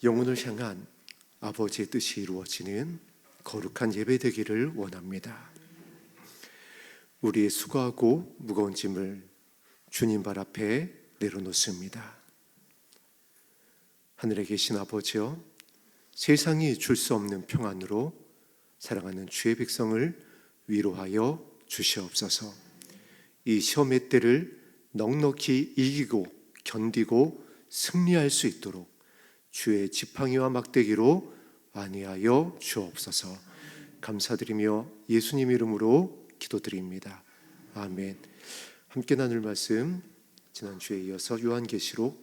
영혼을 향한 아버지의 뜻이 이루어지는 거룩한 예배 되기를 원합니다. 우리의 수고하고 무거운 짐을 주님 발 앞에 내려놓습니다. 하늘에 계신 아버지여, 세상이 줄 수 없는 평안으로 사랑하는 주의 백성을 위로하여 주시옵소서. 이 시험의 때를 넉넉히 이기고 견디고 승리할 수 있도록 주의 지팡이와 막대기로 안위하여 주옵소서. 감사드리며 예수님 이름으로 기도드립니다. 아멘. 함께 나눌 말씀, 지난주에 이어서 요한계시록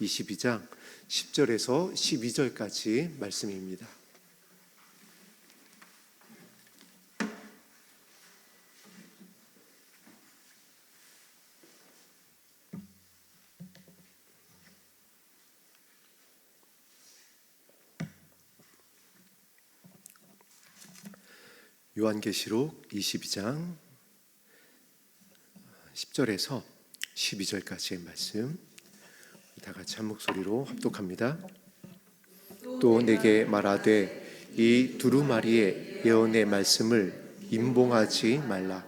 22장 10절에서 12절까지 말씀입니다. 요한계시록 22장 10절에서 12절까지의 말씀, 다 같이 한 목소리로 합독합니다. 또 내게 말하되 이 두루마리의 예언의 말씀을 임봉하지 말라.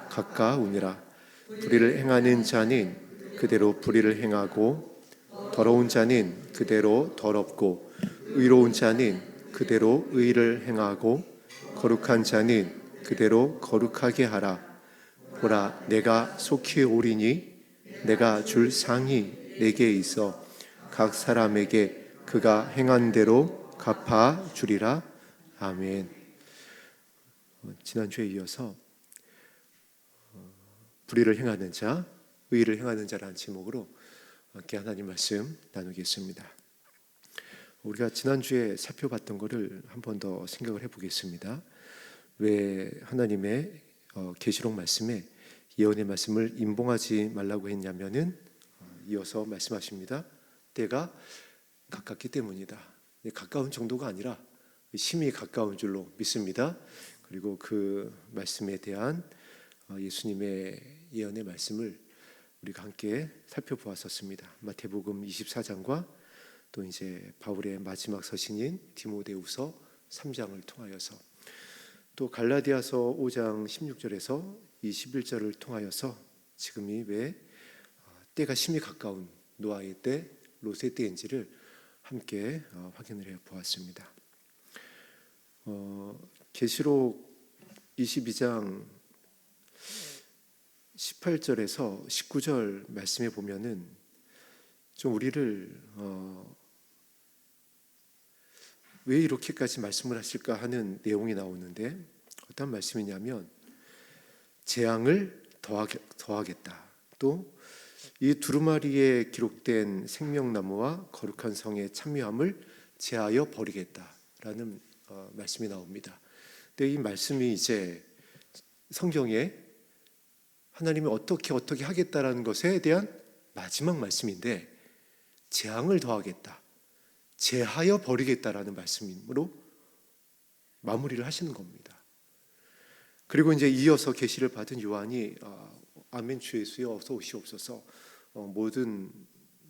가까우니라. 불의를 행하는 자는 그대로 불의를 행하고, 더러운 자는 그대로 더럽고, 의로운 자는 그대로 의를 행하고, 거룩한 자는 그대로 거룩하게 하라. 보라, 내가 속히 오리니 내가 줄 상이 내게 있어 각 사람에게 그가 행한 대로 갚아 주리라. 아멘. 지난주에 이어서 불의를 행하는 자, 의를 행하는 자라는 제목으로 함께 하나님 말씀 나누겠습니다. 우리가 지난주에 살펴봤던 것을 한 번 더 생각을 해보겠습니다. 왜 하나님의 계시록 말씀에 예언의 말씀을 임봉하지 말라고 했냐면은 이어서 말씀하십니다. 때가 가깝기 때문이다. 가까운 정도가 아니라 심히 가까운 줄로 믿습니다. 그리고 그 말씀에 대한 예수님의 예언의 말씀을 우리가 함께 살펴보았었습니다. 마태복음 24장과 또 이제 바울의 마지막 서신인 디모데후서 3장을 통하여서, 또 갈라디아서 5장 16절에서 21절을 통하여서 지금이 왜 때가 심히 가까운 노아의 때, 롯의 때인지를 함께 확인을 해 보았습니다. 계시록 22장 18절에서 19절 말씀에 보면은 좀 우리를 왜 이렇게까지 말씀을 하실까 하는 내용이 나오는데, 어떤 말씀이냐면 재앙을 더하겠다. 또 이 두루마리에 기록된 생명나무와 거룩한 성의 참여함을 제하여 버리겠다라는 말씀이 나옵니다. 근데 이 말씀이 이제 성경에 하나님이 어떻게 하겠다라는 것에 대한 마지막 말씀인데, 재앙을 더하겠다, 제하여 버리겠다라는 말씀으로 마무리를 하시는 겁니다. 그리고 이제 이어서 계시를 받은 요한이 아멘 주 예수여 어서 오시옵소서, 모든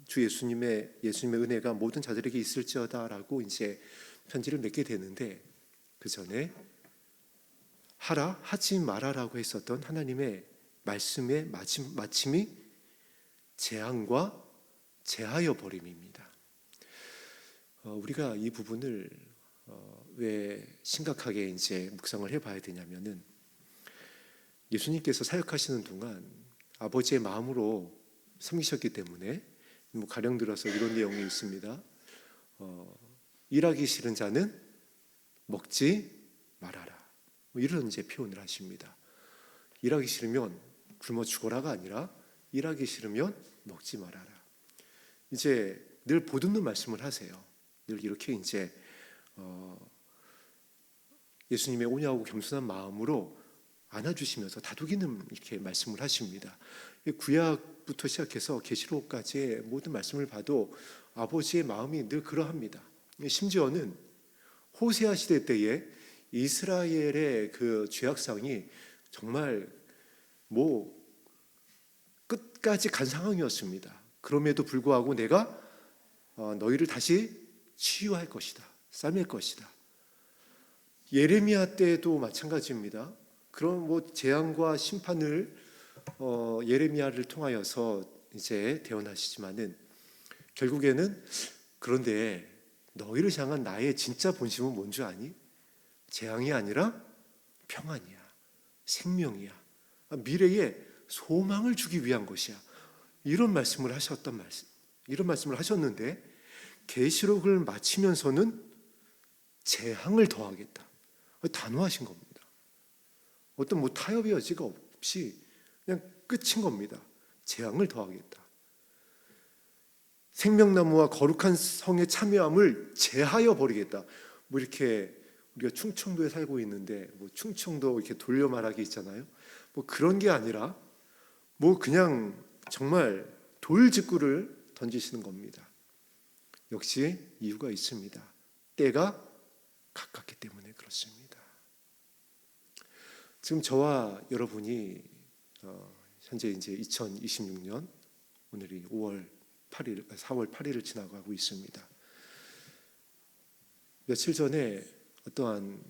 주 예수님의 은혜가 모든 자들에게 있을지어다라고 이제 편지를 맺게 되는데, 그 전에 하라 하지 마라라고 했었던 하나님의 말씀의 마침이 재앙과 제하여 버림입니다. 우리가 이 부분을 왜 심각하게 이제 묵상을 해봐야 되냐면은, 예수님께서 사역하시는 동안 아버지의 마음으로 섬기셨기 때문에, 가령 들어서 이런 내용이 있습니다. 일하기 싫은 자는 먹지 말아라. 이런 이제 표현을 하십니다. 일하기 싫으면 굶어 죽어라가 아니라 일하기 싫으면 먹지 말아라. 이제 늘 보듬는 말씀을 하세요. 늘 이렇게 이제 예수님의 온유하고 겸손한 마음으로 안아주시면서 다독이는 이렇게 말씀을 하십니다. 구약부터 시작해서 계시록까지의 모든 말씀을 봐도 아버지의 마음이 늘 그러합니다. 심지어는 호세아 시대 때에 이스라엘의 그 죄악상이 정말 끝까지 간 상황이었습니다. 그럼에도 불구하고 내가 너희를 다시 치유할 것이다. 싸맬 것이다. 예레미야 때도 마찬가지입니다. 그런 재앙과 심판을 예레미야를 통하여서 이제 대언하시지만은 결국에는 그런데 너희를 향한 나의 진짜 본심은 뭔 줄 아니? 재앙이 아니라 평안이야. 생명이야. 미래에 소망을 주기 위한 것이야. 이런 말씀을 하셨는데 계시록을 마치면서는 재앙을 더하겠다. 단호하신 겁니다. 어떤 타협의 여지가 없이 그냥 끝인 겁니다. 재앙을 더하겠다. 생명나무와 거룩한 성의 참여함을 제하여 버리겠다. 이렇게 우리가 충청도에 살고 있는데 충청도 이렇게 돌려 말하기 있잖아요. 그런 게 아니라 그냥 정말 돌직구를 던지시는 겁니다. 역시 이유가 있습니다. 때가 가깝기 때문에 그렇습니다. 지금 저와 여러분이 현재 이제 2026년 오늘이 4월 8일을 지나가고 있습니다. 며칠 전에 어떠한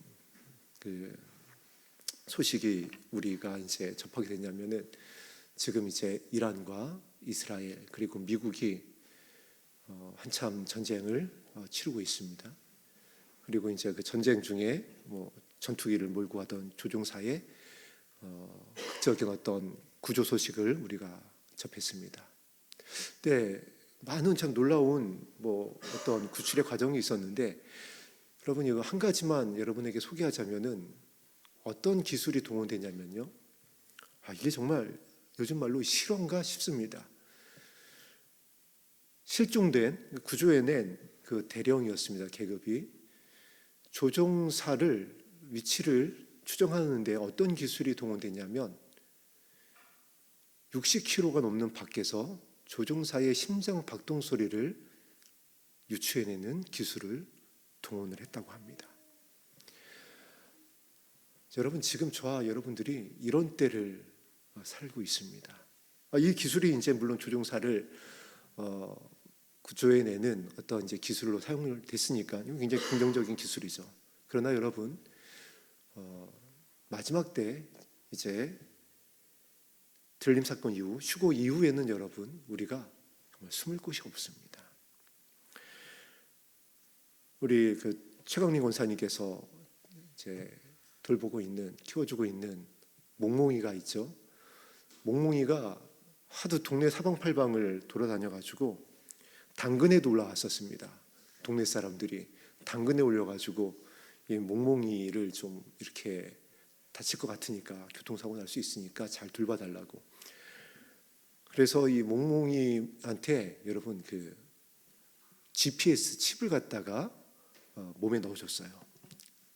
그 소식이 우리가 이제 접하게 됐냐면은 지금 이제 이란과 이스라엘 그리고 미국이 한참 전쟁을 치르고 있습니다. 그리고 이제 그 전쟁 중에 전투기를 몰고 가던 조종사의 극적인 어떤 구조 소식을 우리가 접했습니다. 네, 많은 참 놀라운 어떤 구출의 과정이 있었는데 여러분 이거 한 가지만 여러분에게 소개하자면은 어떤 기술이 동원되냐면요. 이게 정말 요즘 말로 실화인가 싶습니다. 실종된 구조해낸 그 대령이었습니다. 계급이 조종사를 위치를 추정하는데 어떤 기술이 동원되냐면 60km가 넘는 밖에서 조종사의 심장 박동 소리를 유추해내는 기술을 동원을 했다고 합니다. 여러분 지금 저와 여러분들이 이런 때를 살고 있습니다. 이 기술이 이제 물론 조종사를 구조해내는 어떤 이제 기술로 사용을 됐으니까 굉장히 긍정적인 기술이죠. 그러나 여러분 마지막 때 이제 들림 사건 이후 휴고 이후에는 여러분 우리가 정말 숨을 곳이 없습니다. 우리 그 최강림 권사님께서 이제 돌보고 있는 키워주고 있는 몽몽이가 있죠. 몽몽이가 하도 동네 사방팔방을 돌아다녀가지고 당근에도 올라왔었습니다. 동네 사람들이 당근에 올려가지고 이 몽몽이를 좀 이렇게 다칠 것 같으니까 교통사고 날 수 있으니까 잘 돌봐달라고. 그래서 이 몽몽이한테 여러분 그 GPS 칩을 갖다가 몸에 넣어줬어요.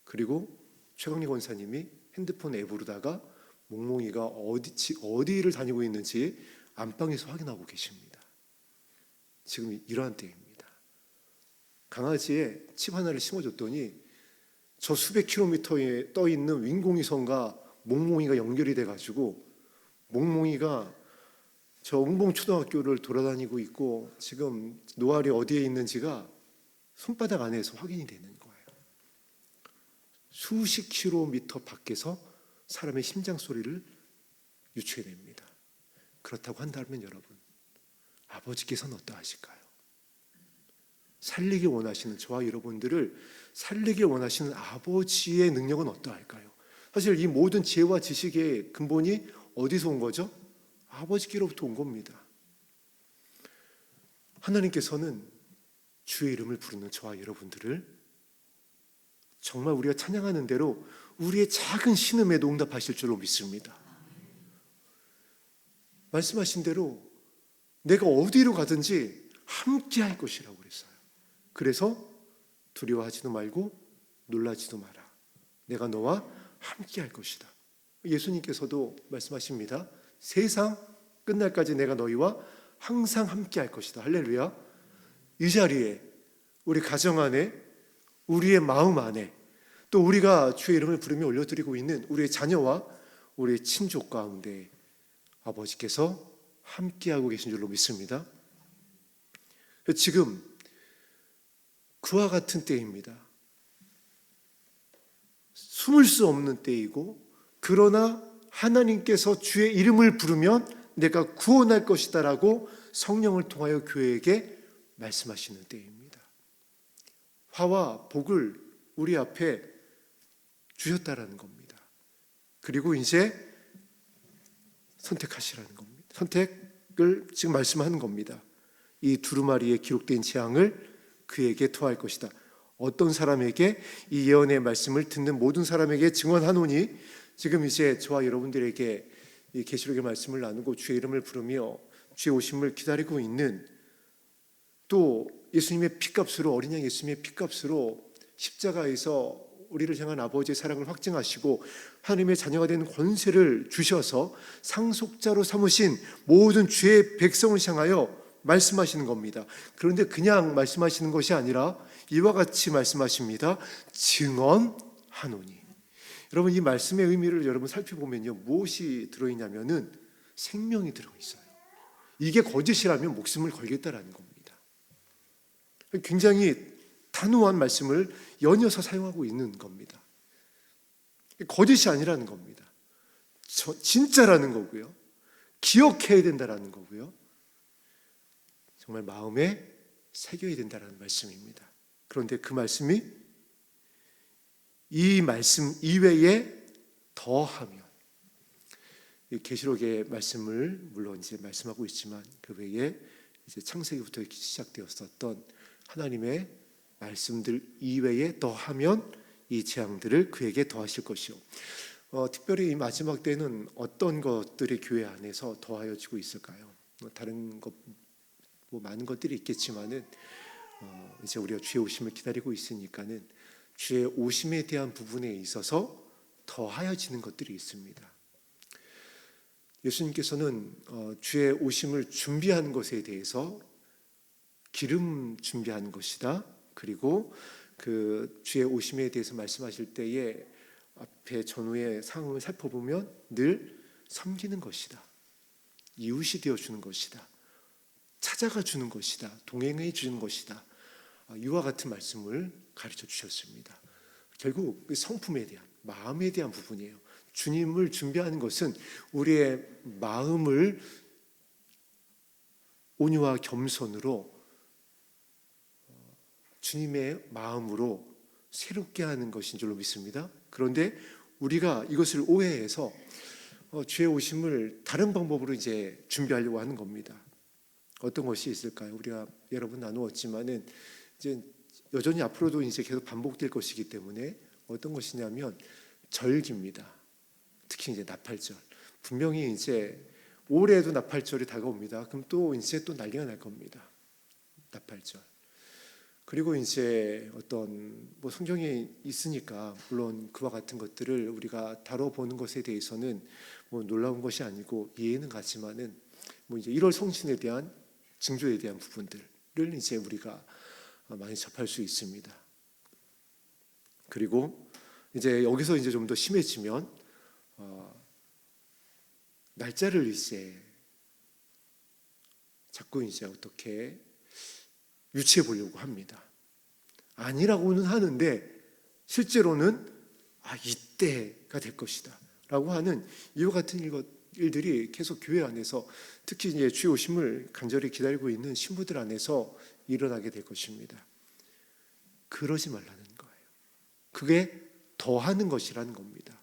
그리고 최강리 권사님이 핸드폰 앱으로다가 몽몽이가 어디를 다니고 있는지 안방에서 확인하고 계십니다. 지금 이러한 때입니다. 강아지에 칩 하나를 심어줬더니 저 수백 킬로미터에 떠 있는 윙공위성과 몽몽이가 연결이 돼가지고 몽몽이가 저 응봉초등학교를 돌아다니고 있고 지금 노알이 어디에 있는지가 손바닥 안에서 확인이 되는 거예요. 수십 킬로미터 밖에서 사람의 심장 소리를 유추해냅니다. 그렇다고 한다면 여러분, 아버지께서는 어떠하실까요? 살리기 원하시는 저와 여러분들을 살리기 원하시는 아버지의 능력은 어떠할까요? 사실 이 모든 지혜와 지식의 근본이 어디서 온 거죠? 아버지께로부터 온 겁니다. 하나님께서는 주의 이름을 부르는 저와 여러분들을 정말 우리가 찬양하는 대로 우리의 작은 신음에도 응답하실 줄로 믿습니다. 말씀하신 대로 내가 어디로 가든지 함께 할 것이라고 그랬어요. 그래서 두려워하지도 말고 놀라지도 마라. 내가 너와 함께 할 것이다. 예수님께서도 말씀하십니다. 세상 끝날까지 내가 너희와 항상 함께 할 것이다. 할렐루야. 이 자리에 우리 가정 안에 우리의 마음 안에 또 우리가 주의 이름을 부르며 올려드리고 있는 우리의 자녀와 우리의 친족 가운데 아버지께서 함께하고 계신 줄로 믿습니다. 지금 그와 같은 때입니다. 숨을 수 없는 때이고, 그러나 하나님께서 주의 이름을 부르면 내가 구원할 것이다 라고 성령을 통하여 교회에게 말씀하시는 때입니다. 화와 복을 우리 앞에 주셨다라는 겁니다. 그리고 이제 선택하시라는 겁니다. 선택을 지금 말씀하는 겁니다. 이 두루마리에 기록된 재앙을 그에게 토할 것이다. 어떤 사람에게? 이 예언의 말씀을 듣는 모든 사람에게 증언하노니, 지금 이제 저와 여러분들에게 이 계시록의 말씀을 나누고 주의 이름을 부르며 주의 오심을 기다리고 있는, 또 예수님의 피값으로, 어린 양 예수님의 피값으로 십자가에서 우리를 향한 아버지의 사랑을 확증하시고 하나님의 자녀가 되는 권세를 주셔서 상속자로 삼으신 모든 주의 백성을 향하여 말씀하시는 겁니다. 그런데 그냥 말씀하시는 것이 아니라 이와 같이 말씀하십니다. 증언하노니. 여러분, 이 말씀의 의미를 여러분 살펴보면요, 무엇이 들어있냐면은 생명이 들어있어요. 이게 거짓이라면 목숨을 걸겠다라는 겁니다. 굉장히 단호한 말씀을 연이어서 사용하고 있는 겁니다. 거짓이 아니라는 겁니다. 진짜라는 거고요. 기억해야 된다라는 거고요. 정말 마음에 새겨야 된다는 말씀입니다. 그런데 그 말씀이 이 말씀 이외에 더하면, 계시록의 말씀을 물론 이제 말씀하고 있지만 그 외에 이제 창세기부터 시작되었었던 하나님의 말씀들 이외에 더하면 이 재앙들을 그에게 더하실 것이요. 특별히 이 마지막 때는 어떤 것들이 교회 안에서 더하여지고 있을까요? 다른 것 많은 것들이 있겠지만은 이제 우리가 주의 오심을 기다리고 있으니까는 주의 오심에 대한 부분에 있어서 더하여지는 것들이 있습니다. 예수님께서는 주의 오심을 준비하는 것에 대해서 기름 준비하는 것이다. 그리고 그 주의 오심에 대해서 말씀하실 때에 앞에 전후의 상황을 살펴보면 늘 섬기는 것이다. 이웃이 되어주는 것이다. 찾아가 주는 것이다. 동행해 주는 것이다. 이와 같은 말씀을 가르쳐 주셨습니다. 결국 성품에 대한, 마음에 대한 부분이에요. 주님을 준비하는 것은 우리의 마음을 온유와 겸손으로 주님의 마음으로 새롭게 하는 것인 줄로 믿습니다. 그런데 우리가 이것을 오해해서 주의 오심을 다른 방법으로 이제 준비하려고 하는 겁니다. 어떤 것이 있을까요? 우리가 여러 번 나누었지만은 이제 여전히 앞으로도 이제 계속 반복될 것이기 때문에 어떤 것이냐면 절기입니다. 특히 이제 나팔절. 분명히 이제 올해도 나팔절이 다가옵니다. 그럼 또 이제 또 난리가 날 겁니다. 나팔절. 그리고 이제 어떤 성경에 있으니까 물론 그와 같은 것들을 우리가 다뤄보는 것에 대해서는 놀라운 것이 아니고 이해는 가지만은 이제 1월 성신에 대한 징조에 대한 부분들을 이제 우리가 많이 접할 수 있습니다. 그리고 이제 여기서 이제 좀 더 심해지면 날짜를 이제 자꾸 이제 어떻게 유치해 보려고 합니다. 아니라고는 하는데 실제로는 이때가 될 것이다 라고 하는 이와 같은 일들이 계속 교회 안에서, 특히 이제 주의 오심을 간절히 기다리고 있는 신부들 안에서 일어나게 될 것입니다. 그러지 말라는 거예요. 그게 더하는 것이라는 겁니다.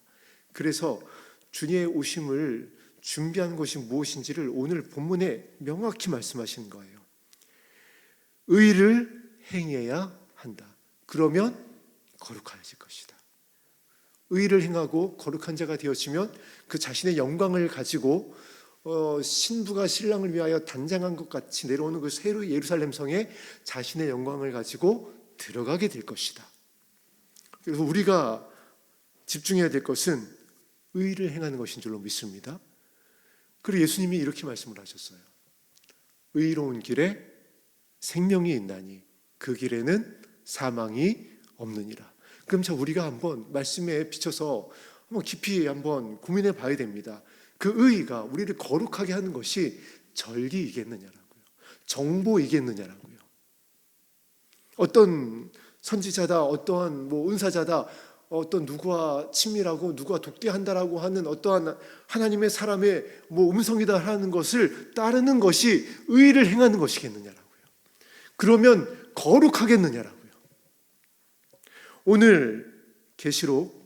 그래서 주님의 오심을 준비하는 것이 무엇인지를 오늘 본문에 명확히 말씀하시는 거예요. 의를 행해야 한다. 그러면 거룩해질 것이다. 의를 행하고 거룩한 자가 되어지면 그 자신의 영광을 가지고 신부가 신랑을 위하여 단장한 것 같이 내려오는 그 새로운 예루살렘 성에 자신의 영광을 가지고 들어가게 될 것이다. 그래서 우리가 집중해야 될 것은 의를 행하는 것인 줄로 믿습니다. 그리고 예수님이 이렇게 말씀을 하셨어요. 의로운 길에 생명이 있나니 그 길에는 사망이 없느니라. 그럼 우리가 한번 말씀에 비춰서 한번 깊이 한번 고민해 봐야 됩니다. 그 의의가 우리를 거룩하게 하는 것이 절기이겠느냐라고요. 정보이겠느냐라고요. 어떤 선지자다, 어떠한 은사자다, 어떤 누구와 친밀하고 누구와 독대한다라고 하는 어떠한 하나님의 사람의 음성이다 하는 것을 따르는 것이 의를 행하는 것이겠느냐라고요. 그러면 거룩하겠느냐라고요. 오늘 계시록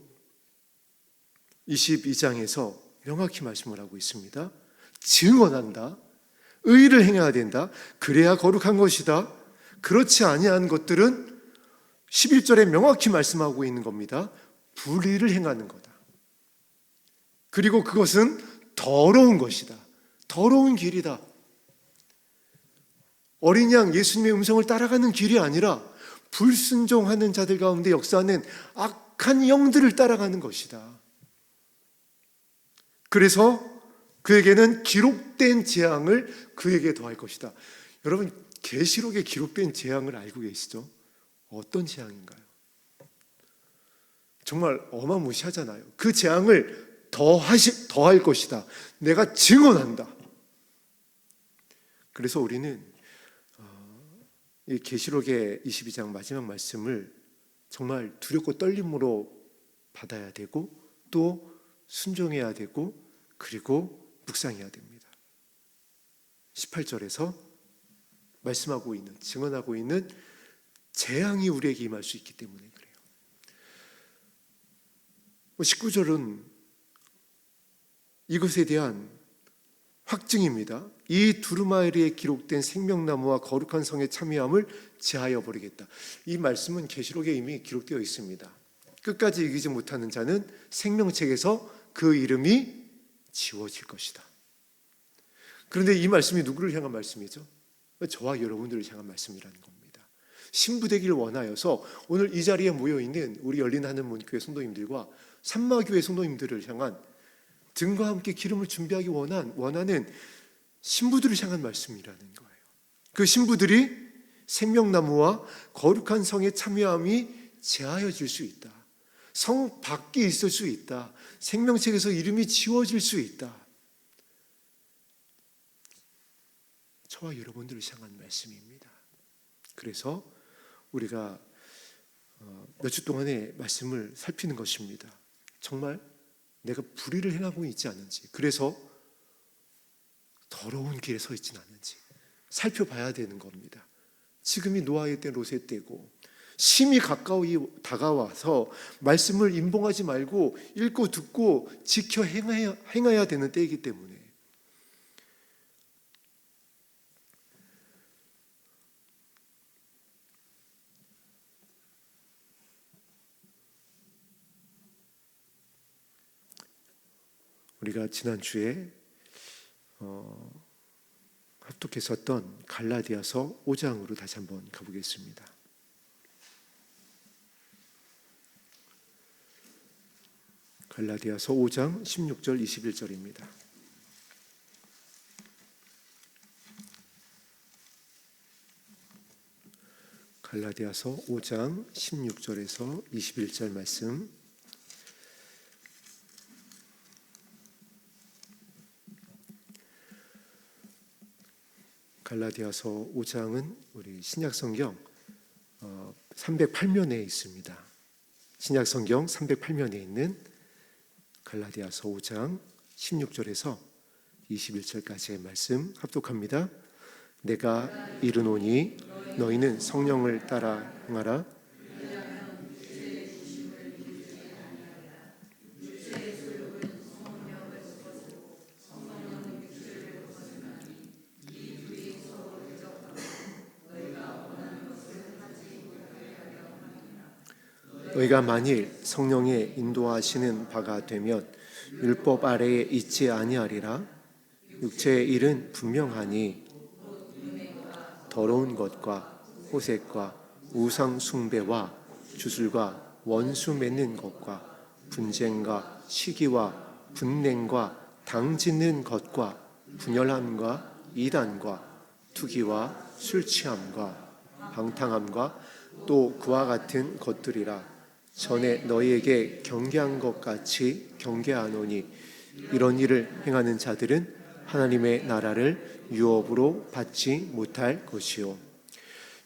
22장에서 명확히 말씀을 하고 있습니다. 증언한다. 의를 행해야 된다. 그래야 거룩한 것이다. 그렇지 아니한 것들은 11절에 명확히 말씀하고 있는 겁니다. 불의를 행하는 거다. 그리고 그것은 더러운 것이다. 더러운 길이다. 어린 양 예수님의 음성을 따라가는 길이 아니라 불순종하는 자들 가운데 역사하는 악한 영들을 따라가는 것이다. 그래서 그에게는 기록된 재앙을 그에게 더할 것이다. 여러분, 계시록에 기록된 재앙을 알고 계시죠? 어떤 재앙인가요? 정말 어마무시하잖아요. 그 재앙을 더할 것이다. 내가 증언한다. 그래서 우리는 이 계시록의 22장 마지막 말씀을 정말 두렵고 떨림으로 받아야 되고 또 순종해야 되고 그리고 묵상해야 됩니다. 18절에서 말씀하고 있는, 증언하고 있는 재앙이 우리에게 임할 수 있기 때문에 그래요. 19절은 이것에 대한 확증입니다. 이 두루마리에 기록된 생명나무와 거룩한 성의 참여함을 제하여 버리겠다. 이 말씀은 계시록에 이미 기록되어 있습니다. 끝까지 이기지 못하는 자는 생명책에서 그 이름이 지워질 것이다. 그런데 이 말씀이 누구를 향한 말씀이죠? 저와 여러분들을 향한 말씀이라는 겁니다. 신부되기를 원하여서 오늘 이 자리에 모여있는 우리 열린 하늘문교회 성도님들과 산마교회 성도님들을 향한 등과 함께 기름을 준비하기 원하는 신부들을 향한 말씀이라는 거예요. 그 신부들이 생명나무와 거룩한 성에 참여함이 제하여질 수 있다. 성 밖에 있을 수 있다. 생명책에서 이름이 지워질 수 있다. 저와 여러분들을 향한 말씀입니다. 그래서 우리가 몇 주 동안의 말씀을 살피는 것입니다. 정말 내가 불의를 행하고 있지 않은지, 그래서 더러운 길에 서 있지는 않는지 살펴봐야 되는 겁니다. 지금이 노아의 때, 롯의 때고 심히 가까이 다가와서 말씀을 임봉하지 말고 읽고 듣고 지켜 행해야 되는 때이기 때문에 우리가 지난주에 합독했었던 갈라디아서 5장으로 다시 한번 가보겠습니다. 갈라디아서 5장 16절 21절입니다. 갈라디아서 5장 16절에서 21절 말씀. 갈라디아서 5장은 우리 신약성경 308면에 있습니다. 신약성경 308면에 있는 갈라디아서 5장 16절에서 21절까지의 말씀 합독합니다. 내가 이르노니 너희는 성령을 따라 행하라. 너희가 만일 성령의 인도하시는 바가 되면 율법 아래에 있지 아니하리라. 육체의 일은 분명하니 더러운 것과 호색과 우상 숭배와 주술과 원수 맺는 것과 분쟁과 시기와 분냉과 당 짓는 것과 분열함과 이단과 투기와 술 취함과 방탕함과 또 그와 같은 것들이라. 전에 너희에게 경계한 것 같이 경계하노니 이런 일을 행하는 자들은 하나님의 나라를 유업으로 받지 못할 것이요.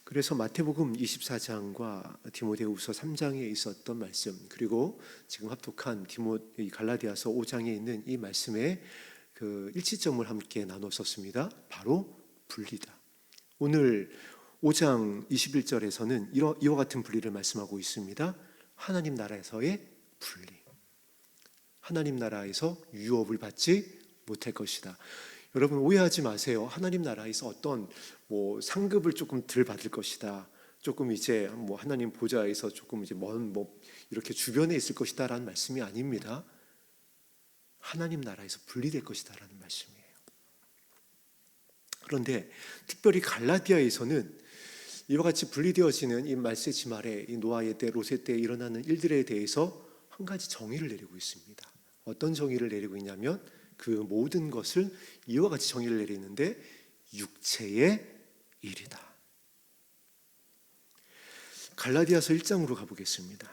그래서 마태복음 24장과 디모데후서 3장에 있었던 말씀, 그리고 지금 합독한 갈라디아서 5장에 있는 이 말씀의 그 일치점을 함께 나눴었습니다. 바로 분리다. 오늘 5장 21절에서는 이와 같은 분리를 말씀하고 있습니다. 하나님 나라에서의 분리. 하나님 나라에서 유업을 받지 못할 것이다. 여러분 오해하지 마세요. 하나님 나라에서 어떤 상급을 조금 덜 받을 것이다. 조금 이제 하나님 보좌에서 조금 이제 이렇게 주변에 있을 것이다라는 말씀이 아닙니다. 하나님 나라에서 분리될 것이다라는 말씀이에요. 그런데 특별히 갈라디아에서는 이와 같이 분리되어지는 이 말세지 말에 이 노아의 때, 롯의 때 일어나는 일들에 대해서 한 가지 정의를 내리고 있습니다. 어떤 정의를 내리고 있냐면 그 모든 것을 이와 같이 정의를 내리는데 육체의 일이다. 갈라디아서 1장으로 가보겠습니다.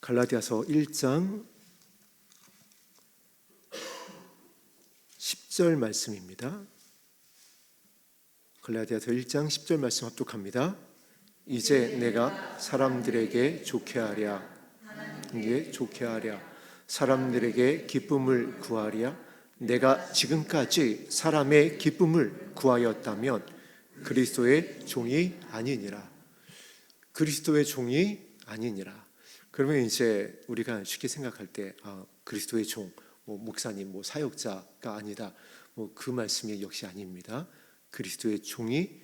갈라디아서 1장 10절 말씀입니다. 갈라디아서 1장 10절 말씀 합독합니다. 이제 내가 사람들에게 좋게 하랴, 사람들에게 기쁨을 구하랴. 내가 지금까지 사람의 기쁨을 구하였다면 그리스도의 종이 아니니라. 그리스도의 종이 아니니라. 그러면 이제 우리가 쉽게 생각할 때 그리스도의 종, 목사님, 사역자가 아니다. 그 말씀이 역시 아닙니다. 그리스도의 종이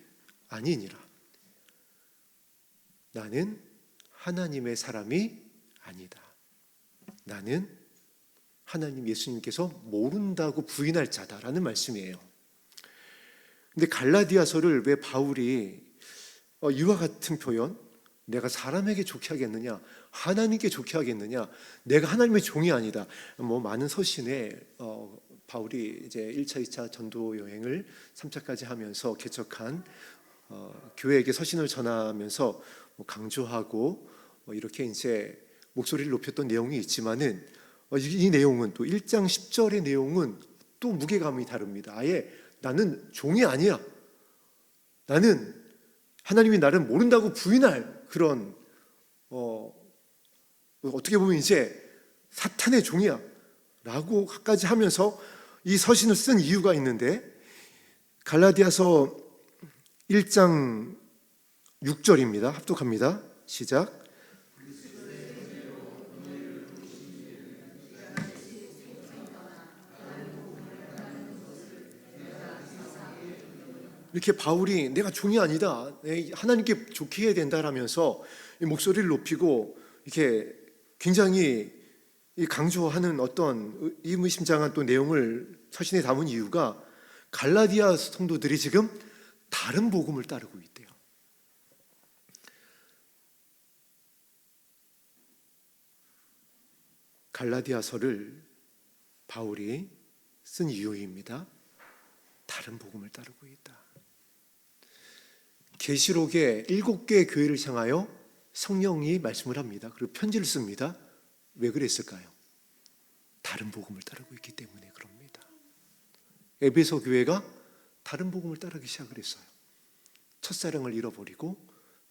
아니니라. 나는 하나님의 사람이 아니다. 나는 하나님 예수님께서 모른다고 부인할 자다라는 말씀이에요. 근데 갈라디아서를 왜 바울이 이와 같은 표현, 내가 사람에게 좋게 하겠느냐, 하나님께 좋게 하겠느냐, 내가 하나님의 종이 아니다. 많은 서신에 바울이 이제 1차, 2차 전도 여행을 3차까지 하면서 개척한 교회에게 서신을 전하면서 강조하고 이렇게 이제 목소리를 높였던 내용이 있지만은 이 내용은 또 1장 10절의 내용은 또 무게감이 다릅니다. 아예 나는 종이 아니야. 나는 하나님이 나를 모른다고 부인할 그런 어떻게 보면 이제 사탄의 종이야 라고까지 하면서 이 서신을 쓴 이유가 있는데, 갈라디아서 1장 6절입니다. 합독합니다. 시작. 이렇게 바울이 내가 종이 아니다, 하나님께 좋게 해야 된다라면서 목소리를 높이고 이렇게 굉장히 강조하는 어떤 의미심장한 또 내용을 서신에 담은 이유가 갈라디아 성도들이 지금 다른 복음을 따르고 있대요. 갈라디아서를 바울이 쓴 이유입니다. 다른 복음을 따르고 있다. 계시록의 7개의 교회를 향하여 성령이 말씀을 합니다. 그리고 편지를 씁니다. 왜 그랬을까요? 다른 복음을 따르고 있기 때문에 그럽니다. 에베소 교회가 다른 복음을 따르기 시작을 했어요. 첫사랑을 잃어버리고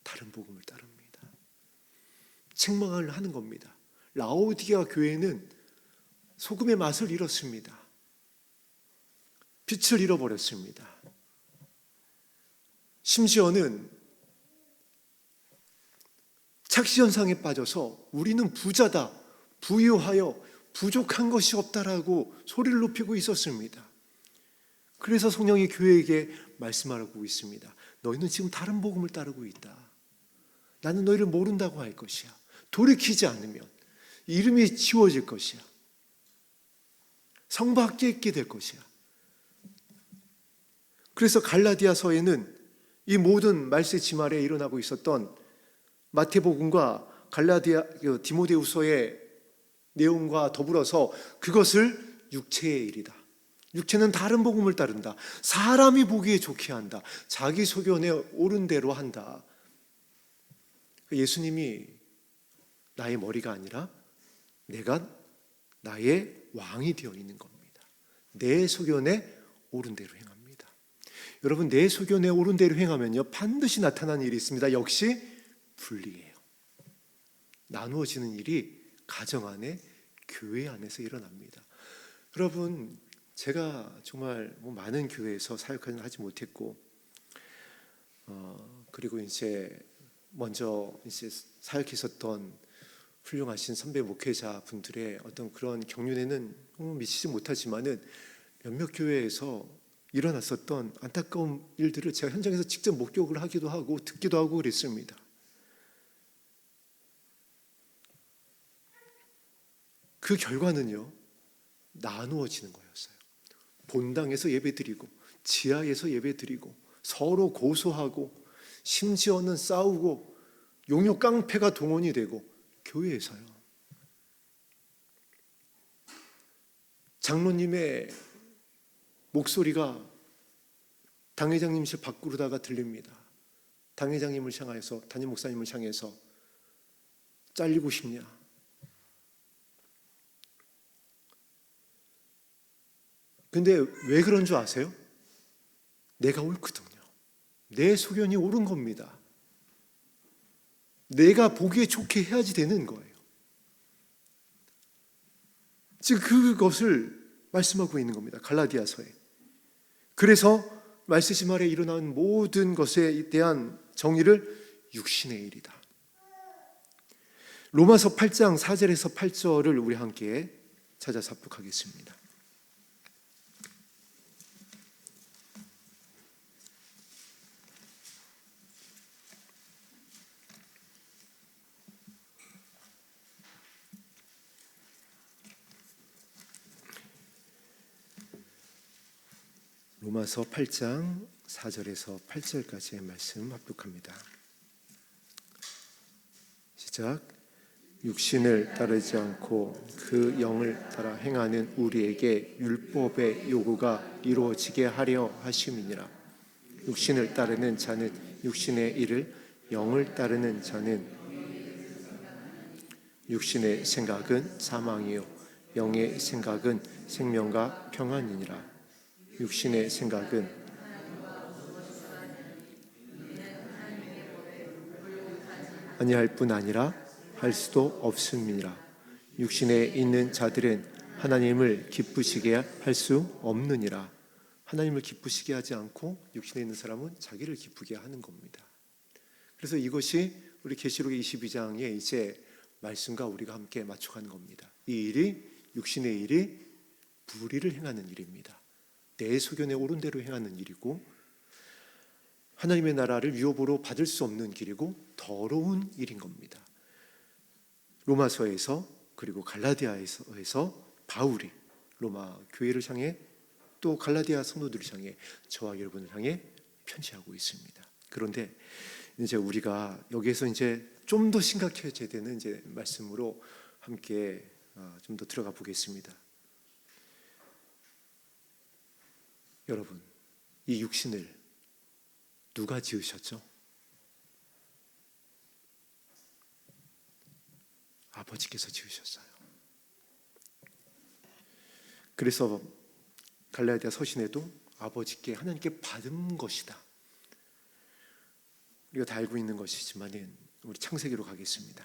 다른 복음을 따릅니다. 책망을 하는 겁니다. 라오디게아 교회는 소금의 맛을 잃었습니다. 빛을 잃어버렸습니다. 심지어는 착시현상에 빠져서 우리는 부자다, 부유하여 부족한 것이 없다라고 소리를 높이고 있었습니다. 그래서 성령이 교회에게 말씀하고 있습니다. 너희는 지금 다른 복음을 따르고 있다. 나는 너희를 모른다고 할 것이야. 돌이키지 않으면 이름이 지워질 것이야. 성 밖에 있게 될 것이야. 그래서 갈라디아서에는 이 모든 말세 지말에 일어나고 있었던 마태복음과 디모데후서의 내용과 더불어서 그것을 육체의 일이다. 육체는 다른 복음을 따른다. 사람이 보기에 좋게 한다. 자기 소견에 옳은 대로 한다. 예수님이 나의 머리가 아니라 내가 나의 왕이 되어 있는 겁니다. 내 소견에 옳은 대로 행합니다. 여러분, 내 소견에 옳은 대로 행하면요 반드시 나타나는 일이 있습니다. 역시 분리예요. 나누어지는 일이 가정 안에, 교회 안에서 일어납니다. 여러분, 제가 정말 많은 교회에서 사역을 하지 못했고, 그리고 이제 먼저 이제 사역했었던 훌륭하신 선배 목회자 분들의 어떤 그런 경륜에는 미치지 못하지만은 몇몇 교회에서 일어났었던 안타까운 일들을 제가 현장에서 직접 목격을 하기도 하고 듣기도 하고 그랬습니다. 그 결과는요, 나누어지는 거였어요. 본당에서 예배드리고 지하에서 예배드리고 서로 고소하고 심지어는 싸우고 용역 깡패가 동원이 되고 교회에서요. 장로님의 목소리가 당회장님실 밖으로다가 들립니다. 당회장님을 향해서, 담임 목사님을 향해서 잘리고 싶냐? 근데 왜 그런 줄 아세요? 내가 옳거든요. 내 소견이 옳은 겁니다. 내가 보기에 좋게 해야지 되는 거예요. 지금 그것을 말씀하고 있는 겁니다. 갈라디아서에. 그래서 말씀하신 말에 일어난 모든 것에 대한 정의를 육신의 일이다. 로마서 8장 4절에서 8절을 우리 함께 찾아서 합독하겠습니다. 로마서 8장 4절에서 8절까지의 말씀 합독합니다. 시작. 육신을 따르지 않고 그 영을 따라 행하는 우리에게 율법의 요구가 이루어지게 하려 하심이니라. 육신을 따르는 자는 육신의 일을, 영을 따르는 자는 육신의 생각은 사망이요 영의 생각은 생명과 평안이니라. 육신의 생각은 아니할 뿐 아니라 할 수도 없음이니라. 육신에 있는 자들은 하나님을 기쁘시게 할 수 없느니라. 하나님을 기쁘시게 하지 않고 육신에 있는 사람은 자기를 기쁘게 하는 겁니다. 그래서 이것이 우리 계시록의 22장에 이제 말씀과 우리가 함께 맞춰가는 겁니다. 이 일이, 육신의 일이 불의를 행하는 일입니다. 내 소견에 옳은 대로 행하는 일이고, 하나님의 나라를 유업으로 받을 수 없는 길이고 더러운 일인 겁니다. 로마서에서 그리고 갈라디아에서 바울이 로마 교회를 향해 또 갈라디아 성도들을 향해 저와 여러분을 향해 편지하고 있습니다. 그런데 이제 우리가 여기에서 이제 좀 더 심각해져야 되는 이제 말씀으로 함께 좀 더 들어가 보겠습니다. 여러분, 이 육신을 누가 지으셨죠? 아버지께서 지으셨어요. 그래서 갈라디아 서신에도 아버지께, 하나님께 받은 것이다. 우리가 다 알고 있는 것이지만 우리 창세기로 가겠습니다.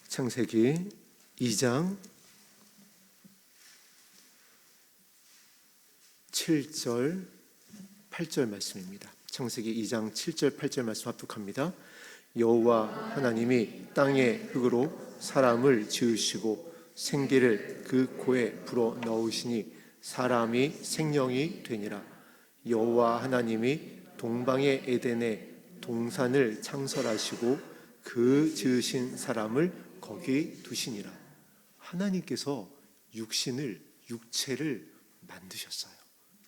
창세기 2장 7절 8절 말씀입니다. 창세기 2장 7절 8절 말씀 합독합니다. 여호와 하나님이 땅의 흙으로 사람을 지으시고 생기를 그 코에 불어 넣으시니 사람이 생명이 되니라. 여호와 하나님이 동방의 에덴에 동산을 창설하시고 그 지으신 사람을 거기 두시니라. 하나님께서 육체를 만드셨어요.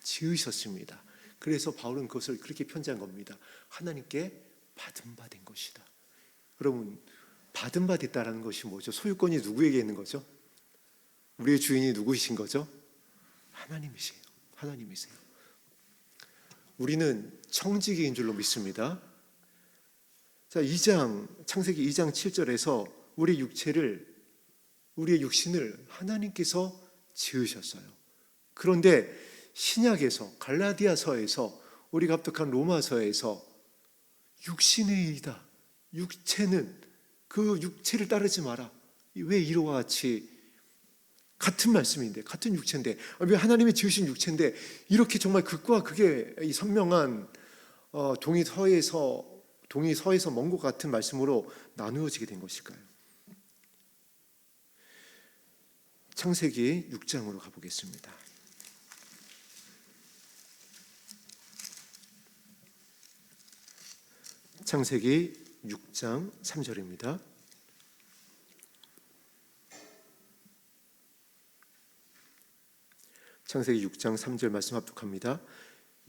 지으셨습니다. 그래서 바울은 그것을 그렇게 편지한 겁니다. 하나님께 받은 바 된 것이다. 여러분, 받은 바 됐다라는 것이 뭐죠? 소유권이 누구에게 있는 거죠? 우리의 주인이 누구이신 거죠? 하나님이세요. 하나님이세요. 우리는 청지기인 줄로 믿습니다. 자, 창세기 2장 7절에서 우리의 육신을 하나님께서 지으셨어요. 그런데 신약에서, 갈라디아서에서, 우리가 합독한 로마서에서 육신의 일이다, 육체는 그 육체를 따르지 마라, 왜 이와 같이 같은 말씀인데, 같은 육체인데, 왜 하나님이 지으신 육체인데 이렇게 정말 극과 극의 이 선명한 동의서에서 먼 것 같은 말씀으로 나누어지게 된 것일까요? 창세기 6장으로 가보겠습니다. 창세기 6장 3절입니다. 창세기 6장 3절 말씀 합독합니다.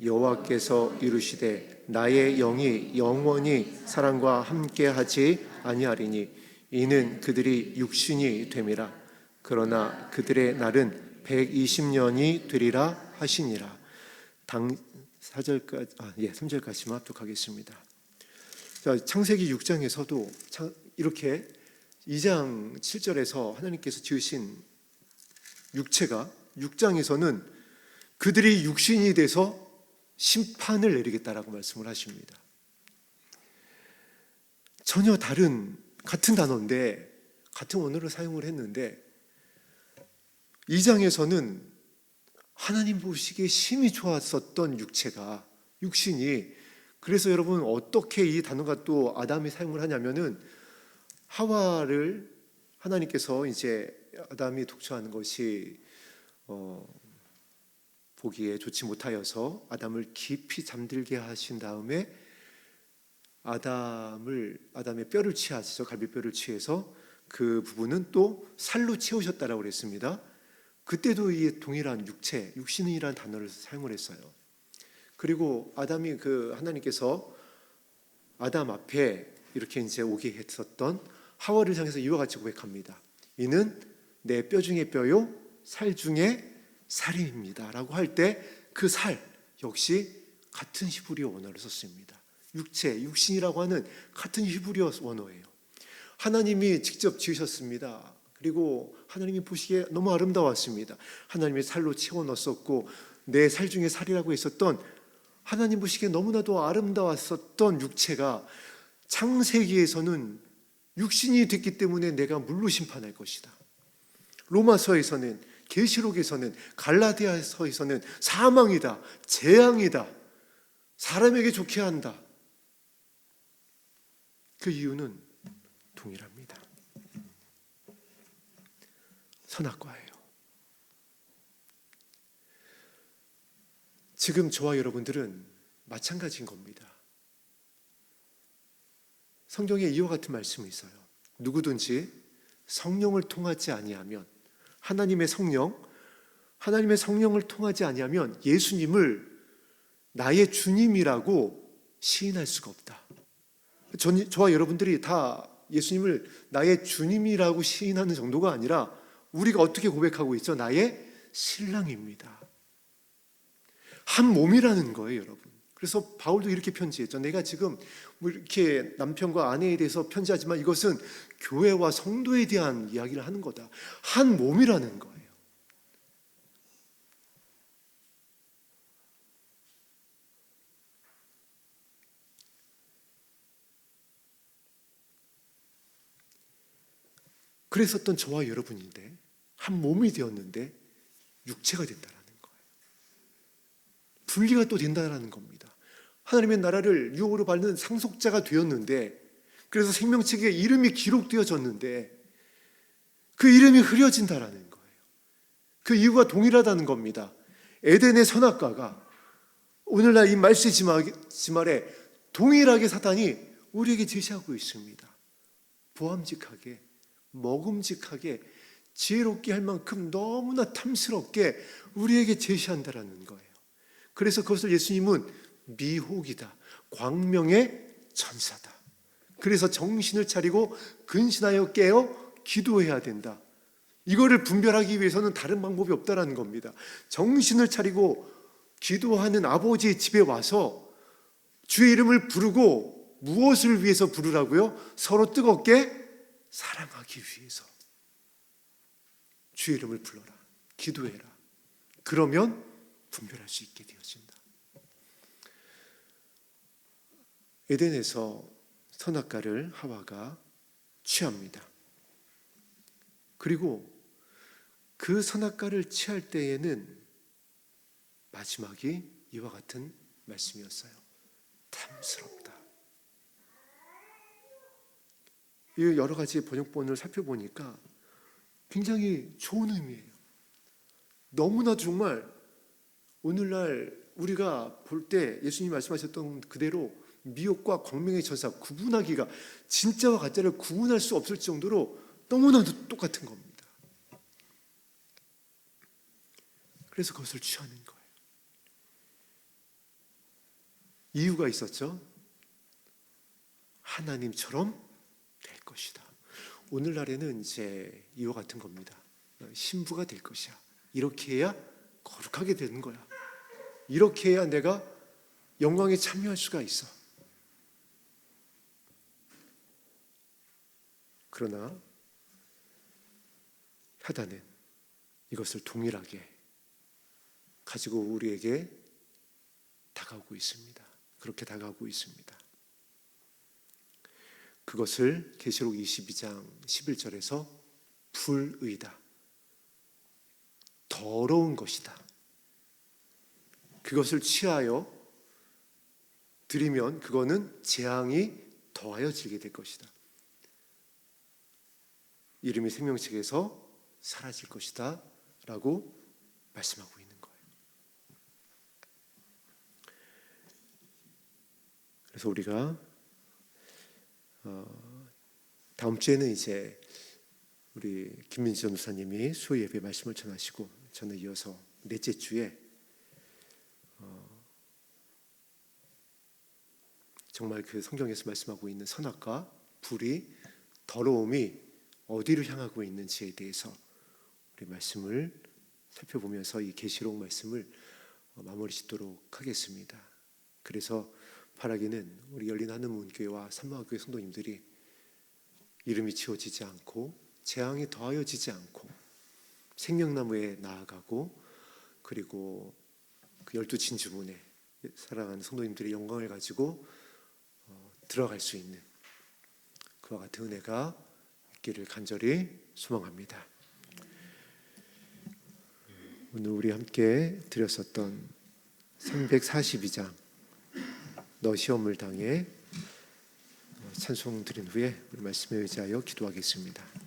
여호와께서 이르시되 나의 영이 영원히 사람과 함께하지 아니하리니 이는 그들이 육신이 됨이라. 그러나 그들의 날은 120년이 되리라 하시니라. 3절까지만 합독하겠습니다. 자, 창세기 6장에서도 이렇게 2장 7절에서 하나님께서 지으신 육체가 6장에서는 그들이 육신이 돼서 심판을 내리겠다라고 말씀을 하십니다. 전혀 같은 단어인데 같은 원어를 사용을 했는데 2장에서는 하나님 보시기에 심히 좋았었던 육신이, 그래서 여러분 어떻게 이 단어가 또 아담이 사용을 하냐면은 하와를 하나님께서 이제 아담이 독처하는 것이 보기에 좋지 못하여서 아담을 깊이 잠들게 하신 다음에 아담의 뼈를 취하시죠. 갈비뼈를 취해서 그 부분은 또 살로 채우셨다라고 그랬습니다. 그때도 이 동일한 육신이라는 단어를 사용을 했어요. 그리고 하나님께서 아담 앞에 이렇게 이제 오게 했었던 하와를 향해서 이와 같이 고백합니다. 이는 내 뼈 중에 뼈요 살 중에 살입니다 라고 할 때 그 살 역시 같은 히브리어 원어를 썼습니다. 육신이라고 하는 같은 히브리어 원어예요. 하나님이 직접 지으셨습니다. 그리고 하나님이 보시기에 너무 아름다웠습니다. 하나님이 살로 채워 넣었었고 내 살 중에 살이라고 했었던, 하나님 보시기에 너무나도 아름다웠었던 육체가 창세기에서는 육신이 됐기 때문에 내가 물로 심판할 것이다. 로마서에서는, 계시록에서는, 갈라디아서에서는 사망이다, 재앙이다, 사람에게 좋게 한다. 그 이유는 동일합니다. 선악과예요. 지금 저와 여러분들은 마찬가지인 겁니다. 성경에 이와 같은 말씀이 있어요. 누구든지 성령을 통하지 아니하면, 하나님의 성령을 통하지 아니하면 예수님을 나의 주님이라고 시인할 수가 없다. 저와 여러분들이 다 예수님을 나의 주님이라고 시인하는 정도가 아니라 우리가 어떻게 고백하고 있죠? 나의 신랑입니다. 한 몸이라는 거예요, 여러분. 그래서 바울도 이렇게 편지했죠. 내가 지금 이렇게 남편과 아내에 대해서 편지하지만 이것은 교회와 성도에 대한 이야기를 하는 거다. 한 몸이라는 거예요. 그랬었던 저와 여러분인데 한 몸이 되었는데 육체가 된다라는 거예요. 분리가 또 된다라는 겁니다. 하나님의 나라를 유업으로 받는 상속자가 되었는데, 그래서 생명책에 이름이 기록되어졌는데 그 이름이 흐려진다라는 거예요. 그 이유가 동일하다는 겁니다. 에덴의 선악과가 오늘날 이 말세 지말에 동일하게 사탄이 우리에게 제시하고 있습니다. 보암직하게, 먹음직하게, 지혜롭게 할 만큼 너무나 탐스럽게 우리에게 제시한다라는 거예요. 그래서 그것을 예수님은 미혹이다, 광명의 천사다. 그래서 정신을 차리고 근신하여 깨어 기도해야 된다. 이거를 분별하기 위해서는 다른 방법이 없다라는 겁니다. 정신을 차리고 기도하는 아버지의 집에 와서 주의 이름을 부르고 무엇을 위해서 부르라고요? 서로 뜨겁게 사랑하기 위해서. 주의 이름을 불러라. 기도해라. 그러면 분별할 수 있게 되어진다. 에덴에서 선악과를 하와가 취합니다. 그리고 그 선악과를 취할 때에는 마지막이 이와 같은 말씀이었어요. 탐스럽다. 이 여러 가지 번역본을 살펴보니까 굉장히 좋은 의미예요. 너무나도 정말 오늘날 우리가 볼 때 예수님이 말씀하셨던 그대로 미혹과 광명의 전사 구분하기가, 진짜와 가짜를 구분할 수 없을 정도로 너무나도 똑같은 겁니다. 그래서 그것을 취하는 거예요. 이유가 있었죠. 하나님처럼 될 것이다. 오늘날에는 이제 이와 같은 겁니다. 신부가 될 것이야. 이렇게 해야 거룩하게 되는 거야. 이렇게 해야 내가 영광에 참여할 수가 있어. 그러나 사단은 이것을 동일하게 가지고 우리에게 다가오고 있습니다. 그렇게 다가오고 있습니다. 그것을 계시록 22장 11절에서 불의다, 더러운 것이다, 그것을 취하여 드리면 그거는 재앙이 더하여 지게 될 것이다. 이름이 생명책에서 사라질 것이다 라고 말씀하고 있는 거예요. 그래서 우리가 다음 주에는 이제 우리 김민지 전도사님이 수요 예배 말씀을 전하시고, 저는 이어서 넷째 주에 정말 그 성경에서 말씀하고 있는 선악과 불이, 더러움이 어디로 향하고 있는지에 대해서 우리 말씀을 살펴보면서 이 계시록 말씀을 마무리 짓도록 하겠습니다. 그래서 바라기는 우리 열린 하늘문교회와 산마교회 성도님들이 이름이 지워지지 않고 재앙이 더하여지지 않고 생명나무에 나아가고, 그리고 그 12진주문에 사랑하는 성도님들의 영광을 가지고 들어갈 수 있는 그와 같은 은혜가 있기를 간절히 소망합니다. 오늘 우리 함께 드렸었던 342장 너 시험을 당해 찬송 드린 후에 우리 말씀에 의지하여 기도하겠습니다.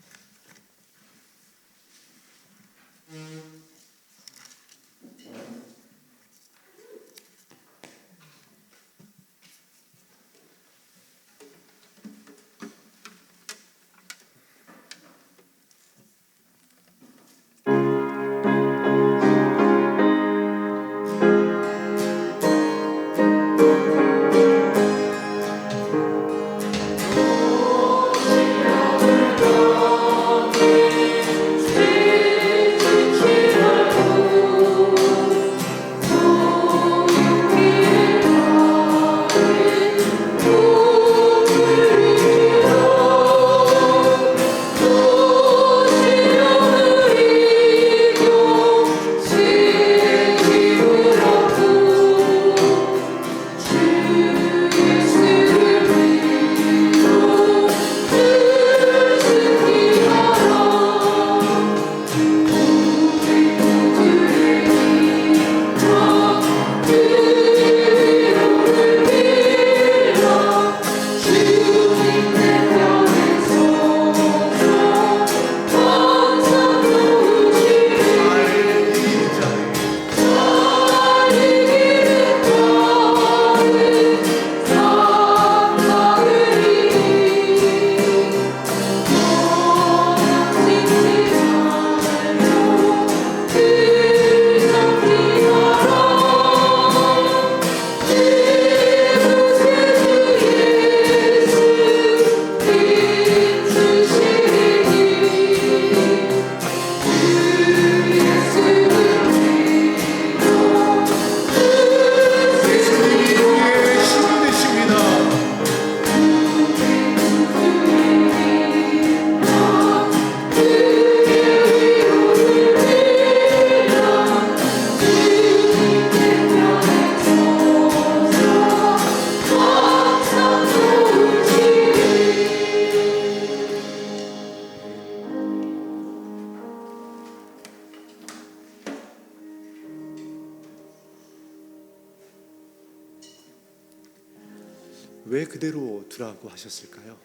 왜 그대로 두라고 하셨을까요?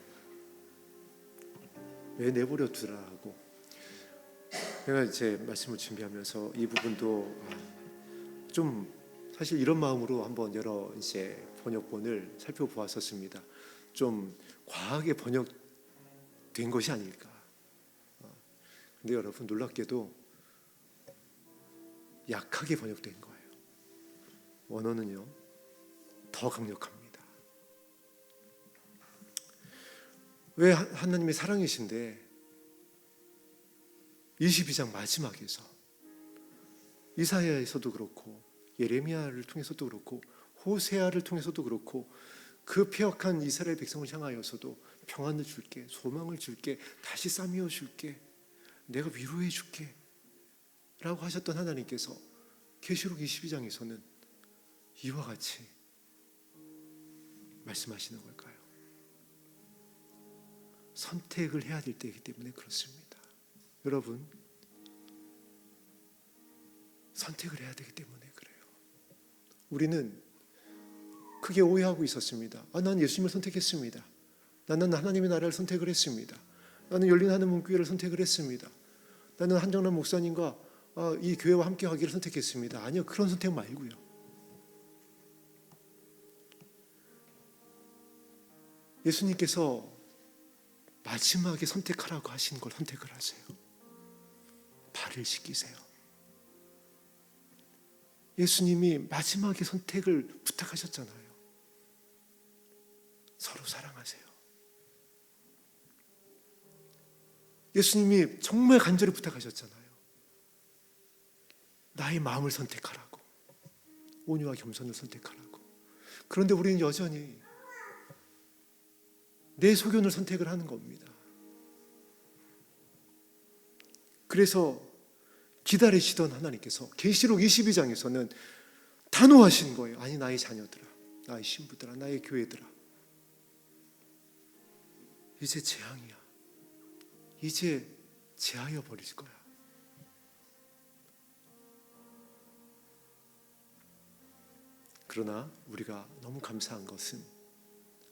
왜 내버려 두라고? 제가 이제 말씀을 준비하면서 이 부분도 좀 사실 이런 마음으로 한번 여러 이제 번역본을 살펴보았었습니다. 좀 과하게 번역된 것이 아닐까. 근데 여러분 놀랍게도 약하게 번역된 거예요. 원어는요 더 강력합니다. 왜 하나님의 사랑이신데 22장 마지막에서 이사야에서도 그렇고 예레미야를 통해서도 그렇고 호세아를 통해서도 그렇고 그 폐역한 이스라엘 백성을 향하여서도 평안을 줄게, 소망을 줄게, 다시 싸매어 줄게, 내가 위로해 줄게 라고 하셨던 하나님께서 계시록 22장에서는 이와 같이 말씀하시는 걸까요? 선택을 해야 될 때이기 때문에 그렇습니다. 여러분, 선택을 해야 되기 때문에 그래요. 우리는 크게 오해하고 있었습니다. 난 예수님을 선택했습니다. 나는 하나님의 나라를 선택을 했습니다. 나는 열린 하늘 문교회를 선택을 했습니다. 나는 한정란 목사님과 이 교회와 함께 하기를 선택했습니다. 아니요, 그런 선택 말고요. 예수님께서 마지막에 선택하라고 하신 걸 선택을 하세요. 발을 씻기세요. 예수님이 마지막에 선택을 부탁하셨잖아요. 서로 사랑하세요. 예수님이 정말 간절히 부탁하셨잖아요. 나의 마음을 선택하라고, 온유와 겸손을 선택하라고. 그런데 우리는 여전히 내 소견을 선택을 하는 겁니다. 그래서 기다리시던 하나님께서 계시록 22장에서는 단호하신 거예요. 아니, 나의 자녀들아, 나의 신부들아, 나의 교회들아, 이제 재앙이야. 이제 제하여 버릴 거야. 그러나 우리가 너무 감사한 것은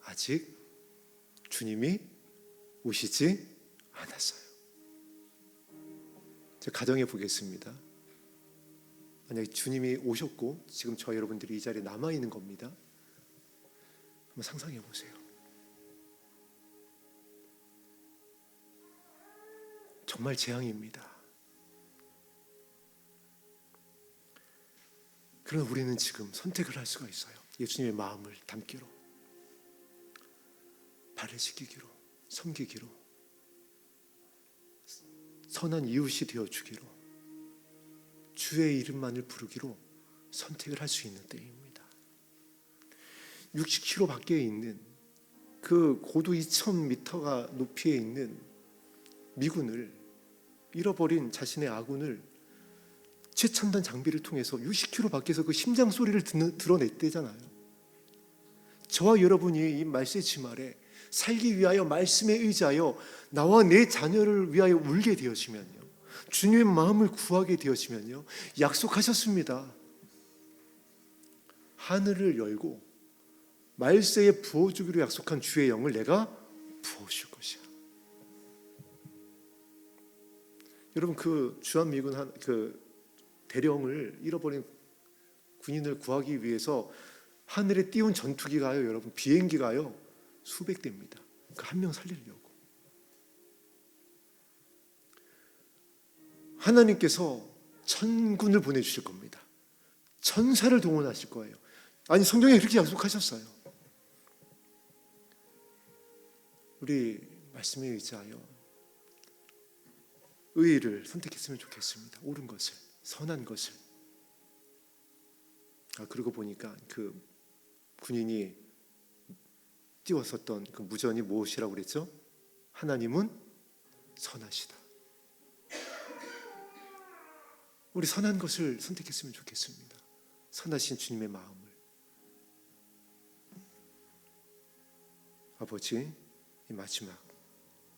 아직 주님이 오시지 않았어요. 제가 가정해 보겠습니다. 만약에 주님이 오셨고 지금 저 여러분들이 이 자리에 남아있는 겁니다. 한번 상상해 보세요. 정말 재앙입니다. 그러나 우리는 지금 선택을 할 수가 있어요. 예수님의 마음을 담기로, 발을 씻기기로, 섬기기로, 선한 이웃이 되어주기로, 주의 이름만을 부르기로 선택을 할 수 있는 때입니다. 60km 밖에 있는 그 고도 2000m가 높이에 있는 미군을, 잃어버린 자신의 아군을 최첨단 장비를 통해서 60km 밖에서 그 심장 소리를 드러냈대잖아요. 저와 여러분이 이 말세지 아래 살기 위하여 말씀에 의지하여 나와 내 자녀를 위하여 울게 되어지면요, 주님의 마음을 구하게 되어지면요, 약속하셨습니다. 하늘을 열고 말세에 부어주기로 약속한 주의 영을 내가 부어줄 것이야. 여러분, 그 주한미군 그 대령을 잃어버린 군인을 구하기 위해서 하늘에 띄운 전투기가요, 여러분, 비행기가요 수백 대입니다. 그 한 명 살리려고. 하나님께서 천군을 보내주실 겁니다. 천사를 동원하실 거예요. 아니, 성경에 그렇게 약속하셨어요. 우리 말씀에 의지하여 의의를 선택했으면 좋겠습니다. 옳은 것을, 선한 것을. 그러고 보니까 그 군인이 띄웠었던 그 무전이 무엇이라고 그랬죠? 하나님은 선하시다. 우리 선한 것을 선택했으면 좋겠습니다. 선하신 주님의 마음을. 아버지, 이 마지막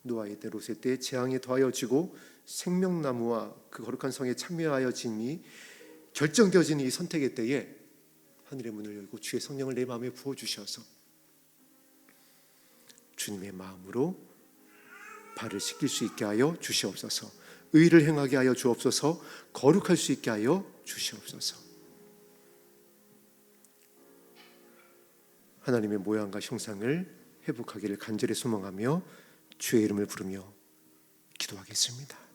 노아의 때, 롯의 때 재앙에 더하여지고 생명나무와 그 거룩한 성에 참여하여지니 결정되어지는 이 선택의 때에 하늘의 문을 열고 주의 성령을 내 마음에 부어주셔서 주님의 마음으로 발을 씻길 수 있게 하여 주시옵소서. 의를 행하게 하여 주옵소서. 거룩할 수 있게 하여 주시옵소서. 하나님의 모양과 형상을 회복하기를 간절히 소망하며 주의 이름을 부르며 기도하겠습니다.